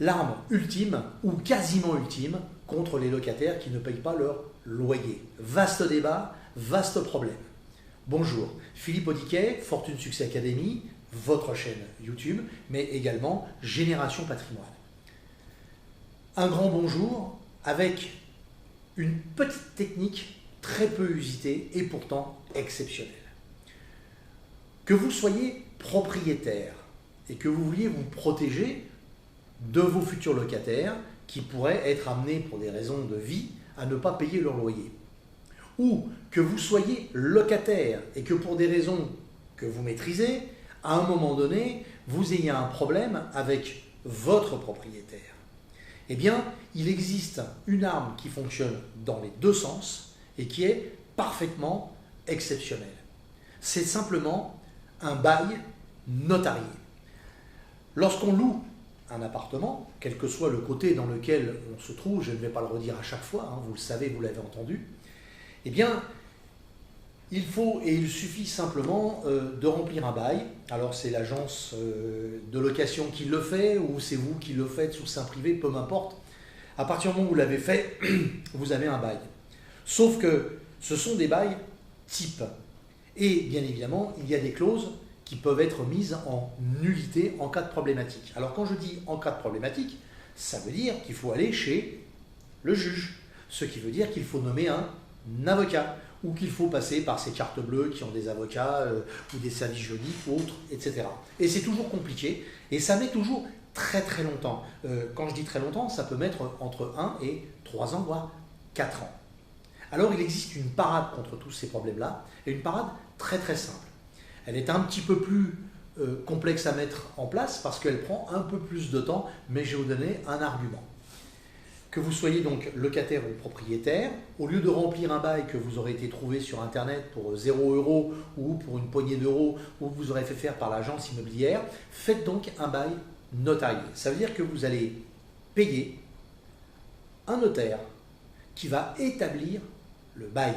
l'arme ultime, ou quasiment ultime, contre les locataires qui ne payent pas leur loyer. Vaste débat, vaste problème. Bonjour, Philippe Audiquet, Fortune Succès Academy, votre chaîne YouTube, mais également Génération Patrimoine. Un grand bonjour avec une petite technique très peu usitée et pourtant exceptionnelle. Que vous soyez propriétaire et que vous vouliez vous protéger de vos futurs locataires qui pourraient être amenés pour des raisons de vie à ne pas payer leur loyer, ou que vous soyez locataire et que pour des raisons que vous maîtrisez, à un moment donné, vous ayez un problème avec votre propriétaire. Eh bien, il existe une arme qui fonctionne dans les deux sens et qui est parfaitement exceptionnelle. C'est simplement un bail notarié. Lorsqu'on loue un appartement, quel que soit le côté dans lequel on se trouve, je ne vais pas le redire à chaque fois, vous le savez, vous l'avez entendu, eh bien, il faut et il suffit simplement de remplir un bail. Alors c'est l'agence de location qui le fait ou c'est vous qui le faites sous sein privé, peu m'importe. À partir du moment où vous l'avez fait, vous avez un bail. Sauf que ce sont des bails type. Et bien évidemment, il y a des clauses qui peuvent être mises en nullité en cas de problématique. Alors quand je dis en cas de problématique, ça veut dire qu'il faut aller chez le juge. Ce qui veut dire qu'il faut nommer un avocat ou qu'il faut passer par ces cartes bleues qui ont des avocats ou des services juridiques ou autres, etc. Et c'est toujours compliqué et ça met toujours très très longtemps. Quand je dis très longtemps, ça peut mettre entre 1 et 3 ans, voire 4 ans. Alors il existe une parade contre tous ces problèmes-là et une parade très très simple. Elle est un petit peu plus complexe à mettre en place parce qu'elle prend un peu plus de temps, mais je vais vous donner un argument. Que vous soyez donc locataire ou propriétaire, au lieu de remplir un bail que vous aurez été trouvé sur Internet pour 0 € ou pour une poignée d'euros ou que vous aurez fait faire par l'agence immobilière, faites donc un bail notarié. Ça veut dire que vous allez payer un notaire qui va établir le bail.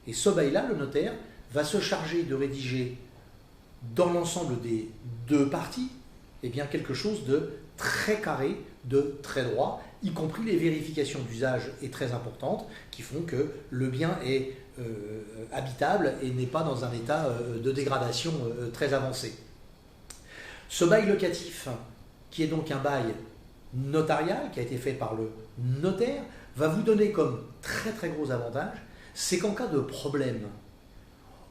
Et ce bail-là, le notaire, va se charger de rédiger dans l'ensemble des deux parties eh bien, quelque chose de très carré, de très droit, y compris les vérifications d'usage est très importantes qui font que le bien est habitable et n'est pas dans un état de dégradation très avancé. Ce bail locatif, qui est donc un bail notarial, qui a été fait par le notaire, va vous donner comme très très gros avantage, c'est qu'en cas de problème,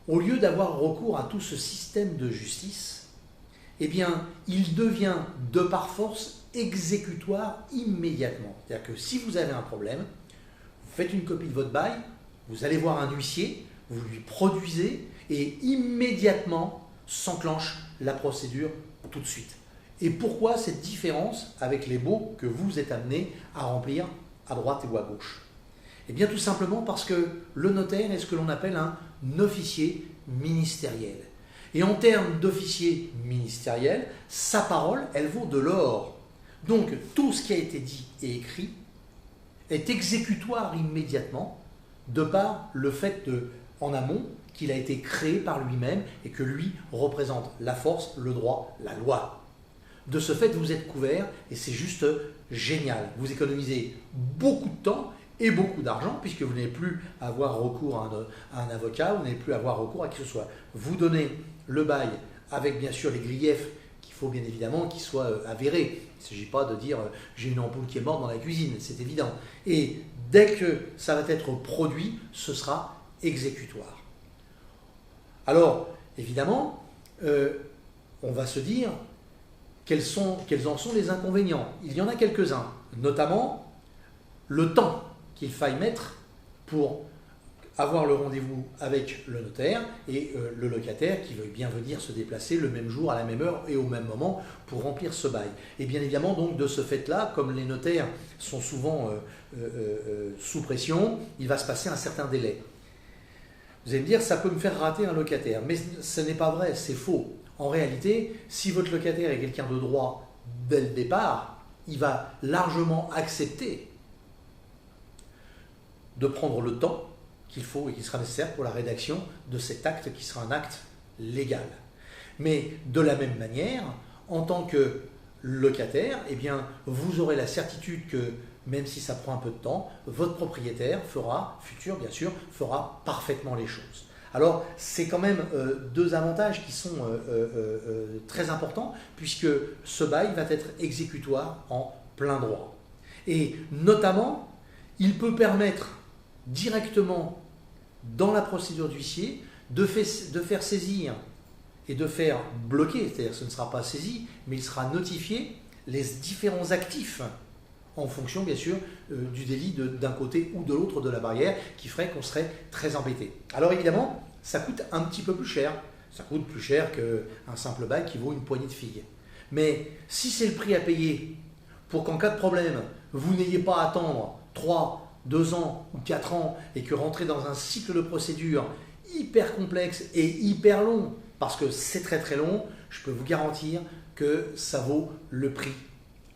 au lieu d'avoir recours à tout ce système de justice, eh bien, il devient de par force exécutoire immédiatement. C'est-à-dire que si vous avez un problème, vous faites une copie de votre bail, vous allez voir un huissier, vous lui produisez et immédiatement s'enclenche la procédure tout de suite. Et pourquoi cette différence avec les baux que vous êtes amené à remplir à droite ou à gauche? Eh bien tout simplement parce que le notaire est ce que l'on appelle un officier ministériel. Et en termes d'officier ministériel, sa parole, elle vaut de l'or. Donc tout ce qui a été dit et écrit est exécutoire immédiatement de par le fait en amont qu'il a été créé par lui-même et que lui représente la force, le droit, la loi. De ce fait, vous êtes couvert et c'est juste génial. Vous économisez beaucoup de temps et beaucoup d'argent puisque vous n'avez plus à avoir recours à un avocat, vous n'avez plus à avoir recours à qui que ce soit. Vous donnez le bail avec bien sûr les griefs qu'il faut bien évidemment qu'ils soient avérés. Il ne s'agit pas de dire j'ai une ampoule qui est morte dans la cuisine, c'est évident. Et dès que ça va être produit, ce sera exécutoire. Alors évidemment, on va se dire quels en sont les inconvénients. Il y en a quelques-uns, notamment le temps qu'il faille mettre pour avoir le rendez-vous avec le notaire et le locataire qui veuille bien venir se déplacer le même jour, à la même heure et au même moment pour remplir ce bail. Et bien évidemment, donc, de ce fait-là, comme les notaires sont souvent sous pression, il va se passer un certain délai. Vous allez me dire, ça peut me faire rater un locataire. Mais ce n'est pas vrai, c'est faux. En réalité, si votre locataire est quelqu'un de droit dès le départ, il va largement accepter de prendre le temps qu'il faut et qui sera nécessaire pour la rédaction de cet acte qui sera un acte légal. Mais de la même manière, en tant que locataire, eh bien, vous aurez la certitude que, même si ça prend un peu de temps, votre propriétaire futur bien sûr, fera parfaitement les choses. Alors, c'est quand même deux avantages qui sont très importants, puisque ce bail va être exécutoire en plein droit. Et notamment, il peut permettre directement, dans la procédure d'huissier, de faire saisir et de faire bloquer, c'est-à-dire que ce ne sera pas saisi, mais il sera notifié les différents actifs en fonction, bien sûr, du délit d'un côté ou de l'autre de la barrière, qui ferait qu'on serait très embêté. Alors évidemment, ça coûte un petit peu plus cher. Ça coûte plus cher qu'un simple bail qui vaut une poignée de figues. Mais si c'est le prix à payer pour qu'en cas de problème, vous n'ayez pas à attendre 3, 2 ans ou 4 ans et que rentrer dans un cycle de procédure hyper complexe et hyper long, parce que c'est très très long, je peux vous garantir que ça vaut le prix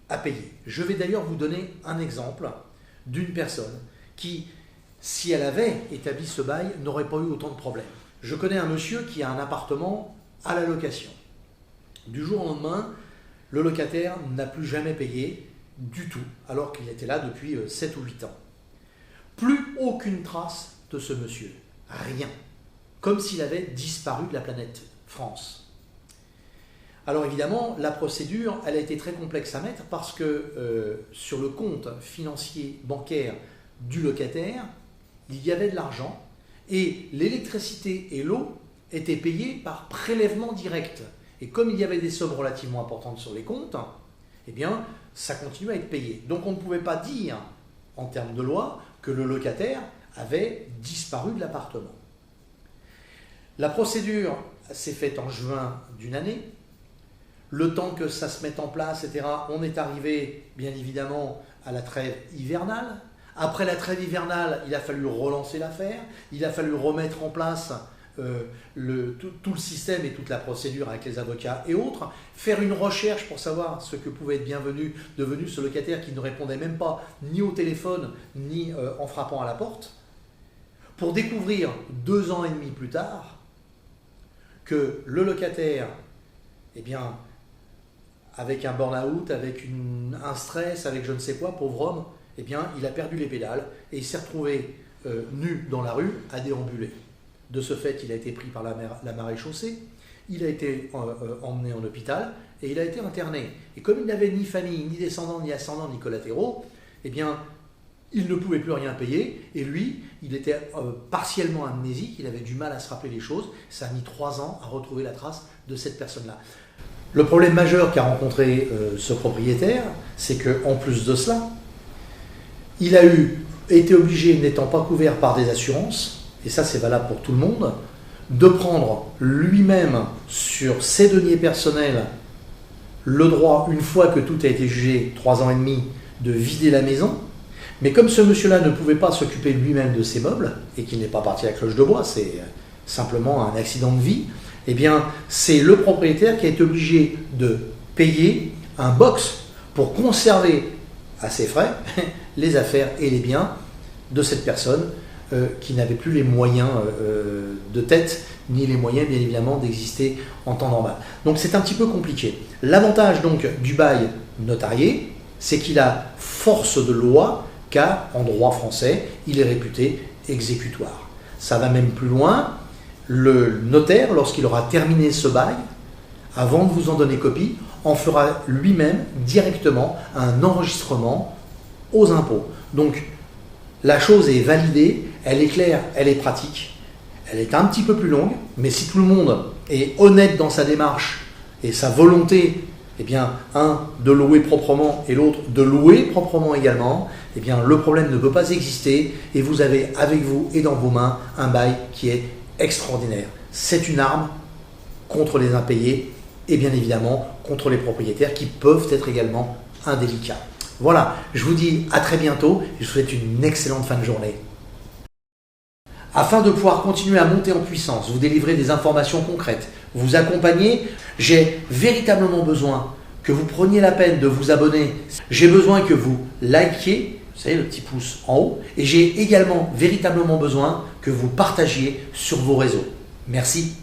à payer. Je vais d'ailleurs vous donner un exemple d'une personne qui, si elle avait établi ce bail, n'aurait pas eu autant de problèmes. Je connais un monsieur qui a un appartement à la location. Du jour au lendemain, le locataire n'a plus jamais payé du tout, alors qu'il était là depuis 7 ou 8 ans. Plus aucune trace de ce monsieur. Rien. Comme s'il avait disparu de la planète France. Alors évidemment, la procédure, elle a été très complexe à mettre parce que sur le compte financier bancaire du locataire, il y avait de l'argent et l'électricité et l'eau étaient payées par prélèvement direct. Et comme il y avait des sommes relativement importantes sur les comptes, eh bien, ça continue à être payé. Donc on ne pouvait pas dire, en termes de loi, que le locataire avait disparu de l'appartement. La procédure s'est faite en juin d'une année. Le temps que ça se mette en place, etc., on est arrivé, bien évidemment, à la trêve hivernale. Après la trêve hivernale, il a fallu relancer l'affaire, il a fallu remettre en place tout le système et toute la procédure avec les avocats et autres, faire une recherche pour savoir ce que pouvait être devenu ce locataire qui ne répondait même pas ni au téléphone, ni en frappant à la porte, pour découvrir 2 ans et demi plus tard que le locataire, eh bien, avec un burn-out, avec un stress, avec je ne sais quoi, pauvre homme, eh bien, il a perdu les pédales et il s'est retrouvé nu dans la rue à déambuler. De ce fait, il a été pris par la maréchaussée, il a été emmené en hôpital et il a été interné. Et comme il n'avait ni famille, ni descendants, ni ascendants, ni collatéraux, eh bien, il ne pouvait plus rien payer et lui, il était partiellement amnésique, il avait du mal à se rappeler les choses. Ça a mis 3 ans à retrouver la trace de cette personne-là. Le problème majeur qu'a rencontré ce propriétaire, c'est qu'en plus de cela, il a été obligé, n'étant pas couvert par des assurances, et ça c'est valable pour tout le monde, de prendre lui-même sur ses deniers personnels le droit, une fois que tout a été jugé, 3 ans et demi, de vider la maison. Mais comme ce monsieur-là ne pouvait pas s'occuper lui-même de ses meubles, et qu'il n'est pas parti à cloche de bois, c'est simplement un accident de vie, eh bien, c'est le propriétaire qui a été obligé de payer un box pour conserver à ses frais les affaires et les biens de cette personne qui n'avait plus les moyens de tête, ni les moyens, bien évidemment, d'exister en temps normal. Donc, c'est un petit peu compliqué. L'avantage, donc, du bail notarié, c'est qu'il a force de loi, car, en droit français, il est réputé exécutoire. Ça va même plus loin. Le notaire, lorsqu'il aura terminé ce bail, avant de vous en donner copie, en fera lui-même directement un enregistrement aux impôts. Donc, la chose est validée, elle est claire, elle est pratique, elle est un petit peu plus longue, mais si tout le monde est honnête dans sa démarche et sa volonté, eh bien, un, de louer proprement et l'autre, de louer proprement également, eh bien, le problème ne peut pas exister et vous avez avec vous et dans vos mains un bail qui est extraordinaire. C'est une arme contre les impayés et bien évidemment contre les propriétaires qui peuvent être également indélicats. Voilà, je vous dis à très bientôt et je vous souhaite une excellente fin de journée. Afin de pouvoir continuer à monter en puissance, vous délivrer des informations concrètes, vous accompagner, j'ai véritablement besoin que vous preniez la peine de vous abonner. J'ai besoin que vous likiez, vous savez, le petit pouce en haut, et j'ai également véritablement besoin que vous partagiez sur vos réseaux. Merci.